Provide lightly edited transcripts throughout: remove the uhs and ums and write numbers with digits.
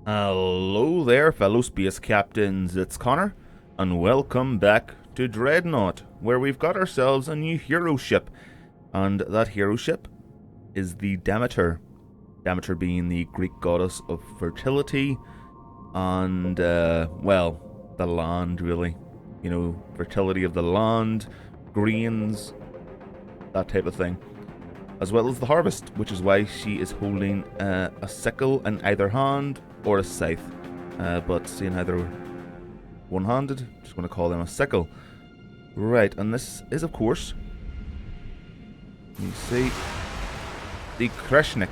Hello there, fellow space captains. It's Connor, and welcome back to Dreadnought, where we've got ourselves a new hero ship. And that hero ship is the Demeter. Demeter being the Greek goddess of fertility and, well, the land, really. You know, fertility of the land, grains, that type of thing. As well as the harvest, which is why she is holding a sickle in either hand or a scythe. But seeing how they're one-handed, just going to call them a sickle. Right, and this is, of course, you see, the Kreshnik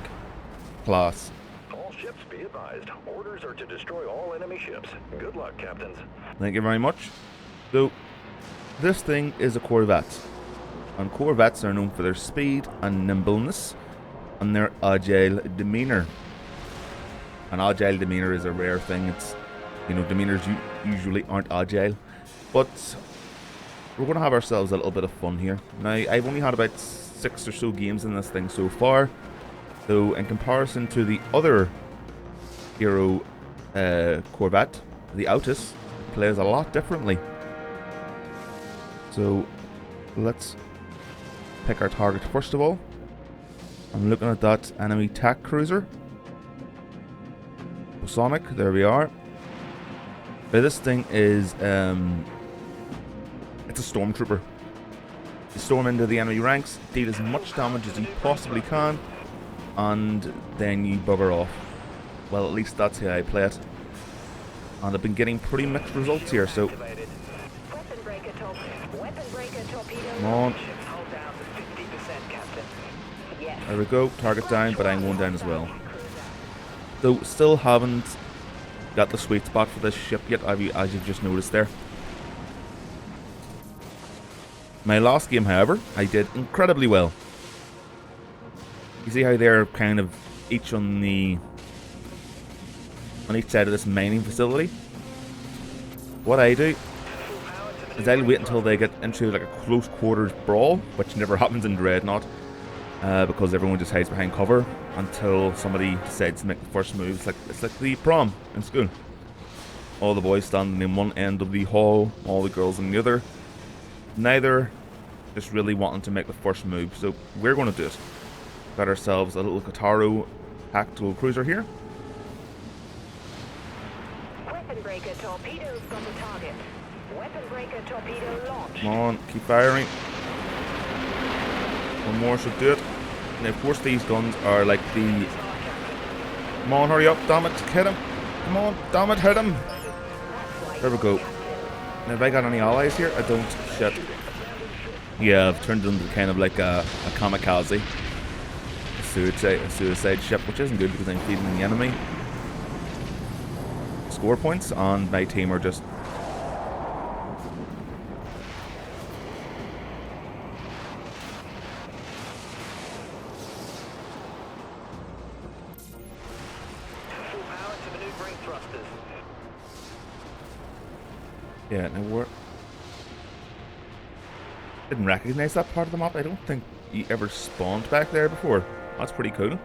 class. All ships be advised. Orders are to destroy all enemy ships. Good luck, captains. Thank you very much. So, this thing is a corvette. And corvettes are known for their speed and nimbleness and their agile demeanor. An agile demeanor is a rare thing. It's, you know, demeanors usually aren't agile. But we're going to have ourselves a little bit of fun here. Now, I've only had about 6 or so games in this thing so far. So, in comparison to the other hero corvette, the Autis, it plays a lot differently. So, let's pick our target first of all. I'm looking at that enemy tac cruiser. Sonic, there we are. Now this thing is, it's a stormtrooper. You storm into the enemy ranks, deal as much damage as you possibly can, and then you bugger off. Well, at least that's how I play it. And I've been getting pretty mixed results here, so... Come on. There we go, target down, but I'm going down as well. So, still haven't got the sweet spot for this ship yet, as you've just noticed there. My last game, however, I did incredibly well. You see how they're kind of each on each side of this mining facility? What I do is I'll wait until they get into like a close quarters brawl, which never happens in Dreadnought. Because everyone just hides behind cover until somebody decides to make the first move. It's like the prom in school. All the boys standing in one end of the hall, all the girls in the other. Neither just really wanting to make the first move, so we're going to do it. Got ourselves a little Kataro tactical cruiser here. Weapon breaker torpedoes got a target. Weapon breaker torpedo launch. Come on, keep firing. One more should do it. And of course these guns are like the... Come on, hurry up, damn it, hit him. Come on, damn it, hit him. There we go. Now, have I got any allies here? I don't. Shit. Yeah, I've turned it into kind of like a kamikaze. A suicide ship, which isn't good because I'm feeding the enemy score points, and my team are just... Yeah, now we're... Didn't recognize that part of the map. I don't think you ever spawned back there before. That's pretty cool.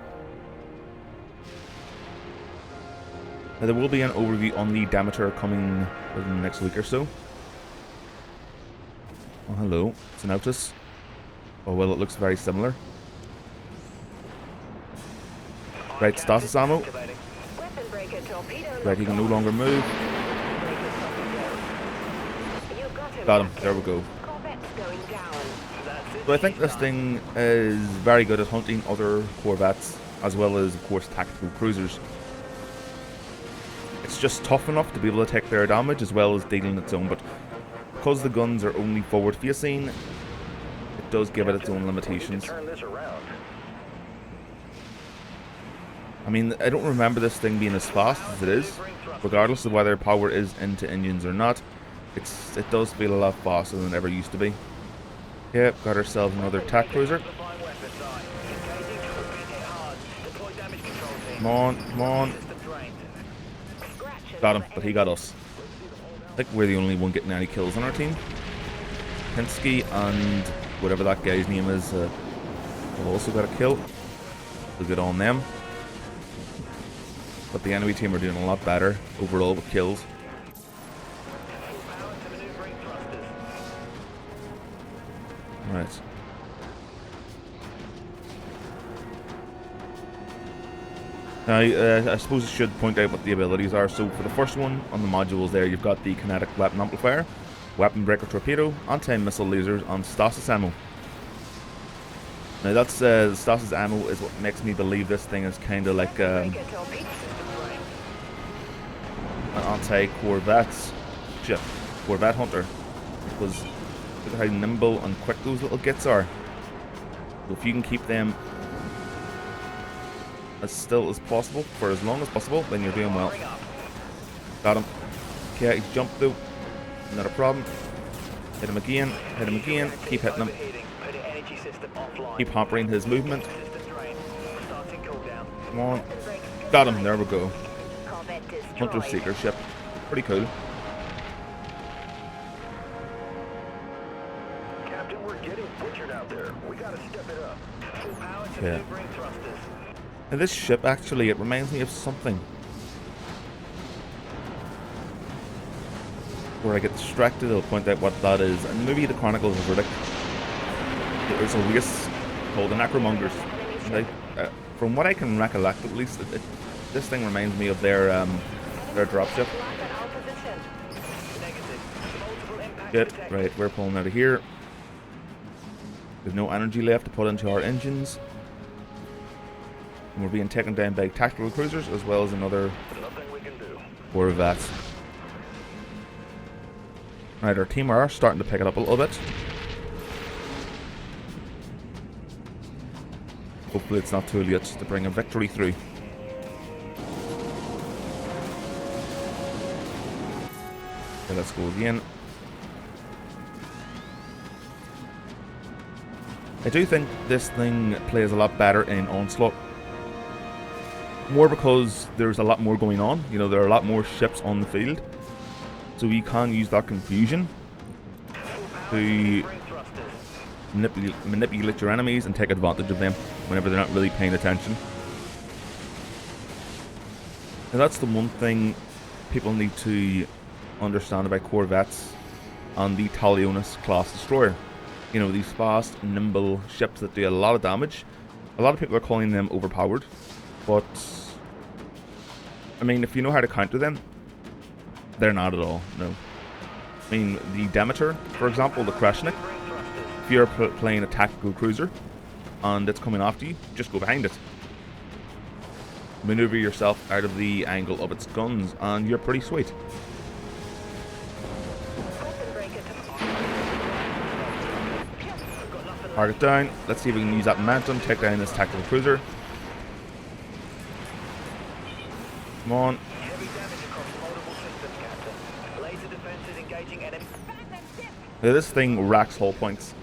Now there will be an overview on the Demeter coming within the next week or so. Oh, hello. It's an Autis. Oh, well, it looks very similar. Right, stasis ammo. Right, he can no longer move. Got him. There we go. So I think this thing is very good at hunting other corvettes, as well as, of course, tactical cruisers. It's just tough enough to be able to take their damage, as well as dealing its own, but because the guns are only forward-facing, it does give it its own limitations. I mean, I don't remember this thing being as fast as it is, regardless of whether power is into engines or not. It does feel a lot faster than it ever used to be. Yep, got ourselves another tac cruiser. Come on, come on. Got him, but he got us. I think we're the only one getting any kills on our team. Pinsky and whatever that guy's name is have also got a kill. So good on them. but the enemy team are doing a lot better overall with kills. Right. Now, I suppose I should point out what the abilities are. So for the first one, on the modules there, you've got the kinetic weapon amplifier, weapon breaker torpedo, anti-missile lasers, and stasis ammo. Now that's stasis ammo is what makes me believe this thing is kind of like an anti-Corvette ship, Corvette hunter, because look at how nimble and quick those little gits are. So if you can keep them as still as possible for as long as possible, then you're doing well. Got him. Okay, he's jumped though. Not a problem. Hit him again. Hit him again. Keep hitting him. Keep hampering his movement. Come on. Got him. There we go. Hunter Seeker ship. Pretty cool. Captain, we're getting butchered out there. We gotta step it up. Full power to Yeah. maneuvering thrusters. Now this ship actually, it reminds me of something. Where I get distracted, I'll point out what that is. And maybe the Chronicles of Riddick. There's a race called the Necromongers. And from what I can recollect, at least, this thing reminds me of their dropship. Good. Right, we're pulling out of here. There's no energy left to put into our engines. And we're being taken down by tactical cruisers as well as another Corvette. Right, our team are starting to pick it up a little bit. Hopefully it's not too late to bring a victory through. Okay, let's go again. I do think this thing plays a lot better in Onslaught. More because there's a lot more going on. You know, there are a lot more ships on the field. So you can use that confusion to manipulate your enemies and take advantage of them whenever they're not really paying attention. And that's the one thing people need to understand about Corvettes and the Talionis class destroyer. You know, these fast, nimble ships that do a lot of damage. A lot of people are calling them overpowered, but I mean, if you know how to counter them, they're not at all, no. I mean, the Demeter, for example, the Kreshnik, if you're playing a tactical cruiser and it's coming after you, just go behind it. Maneuver yourself out of the angle of its guns and you're pretty sweet. Target down. Let's see if we can use that momentum, take down this tactical cruiser. Come on. Now this thing racks hull points.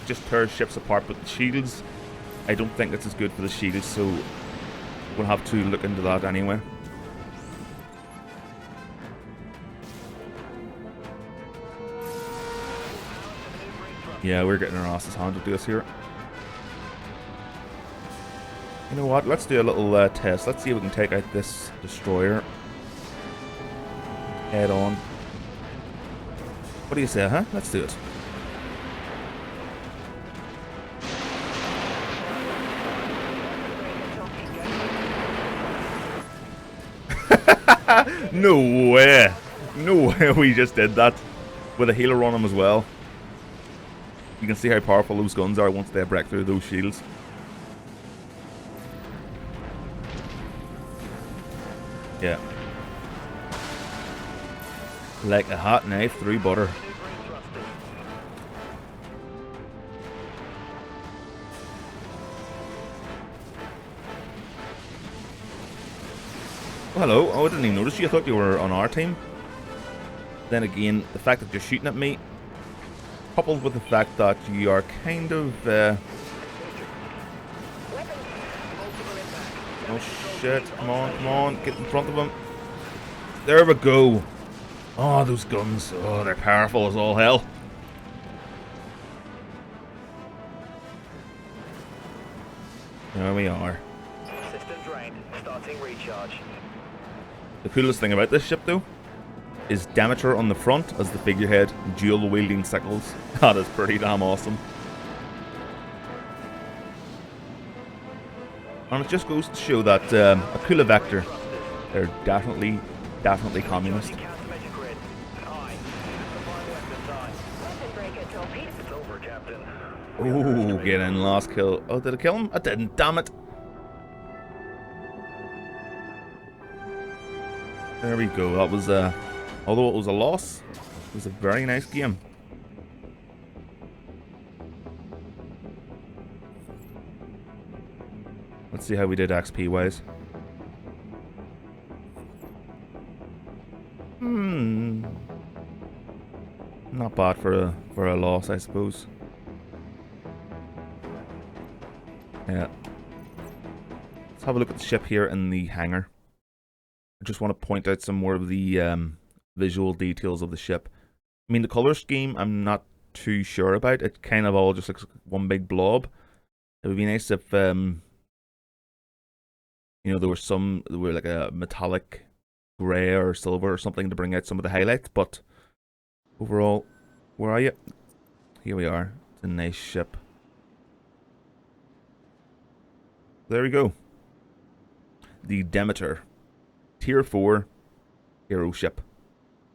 Just tears ships apart, but the shields, I don't think it's as good for the shields, so we'll have to look into that anyway. Yeah, we're getting our asses handed to us here. You know what? Let's do a little test. Let's see if we can take out this destroyer head on. What do you say, huh? Let's do it. No way! No way we just did that. With a healer on him as well. You can see how powerful those guns are once they break through those shields. Yeah. Like a hot knife through butter. Oh, hello. Oh, I didn't even notice you. I thought you were on our team. Then again, the fact that you're shooting at me, coupled with the fact that you are kind of oh shit, come on, get in front of him. There we go. Oh, those guns, oh, they're powerful as all hell. There we are. Commencing recharge. The coolest thing about this ship, though, is Demeter on the front as the figurehead, dual-wielding sickles. That is pretty damn awesome. And it just goes to show that Akula Vector, they're definitely communist. Countermeasure grid. Aye. Amplifying weapons, aye. Weapon breaker torpedo. It's over, Captain. Ooh, get in, last kill. Oh, did I kill him? I didn't, damn it. There we go. That was, although it was a loss, it was a very nice game. Let's see how we did XP wise. Not bad for a loss, I suppose. Yeah. Let's have a look at the ship here in the hangar. I just want to point out some more of the visual details of the ship. I mean, the color scheme I'm not too sure about. It kind of all just looks like one big blob. It would be nice if you know, there were like a metallic grey or silver or something to bring out some of the highlights, but overall, where are you? Here we are. It's a nice ship. There we go. The Demeter. Tier 4 hero ship.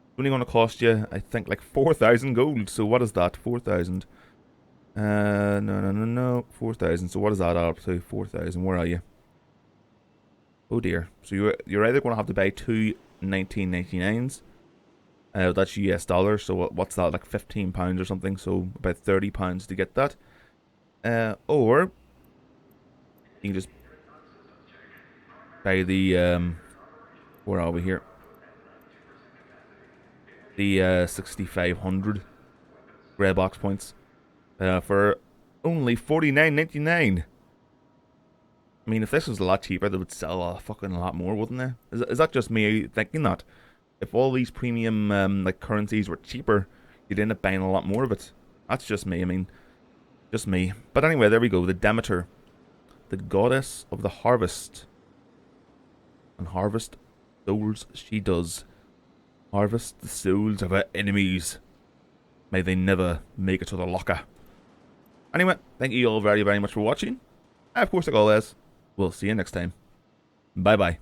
It's only going to cost you, I think, like 4,000 gold. So what is that? 4,000. No. 4,000. So what does that add up to? 4,000. Where are you? Oh dear. So you're either going to have to buy two 1999s. That's US dollars. So what's that? Like £15 or something. So about £30 to get that. Or you can just buy the where are we here? The 6,500 grey box points for only $49.99. I mean, if this was a lot cheaper, they would sell a fucking lot more, wouldn't they? Is that just me thinking that? If all these premium like currencies were cheaper, you'd end up buying a lot more of it. That's just me. I mean, just me. But anyway, there we go. The Demeter, the goddess of the harvest, and harvest souls she does. Harvest the souls of her enemies. May they never make it to the locker. Anyway, thank you all very, very much for watching. Of course, like always, we'll see you next time. Bye-bye.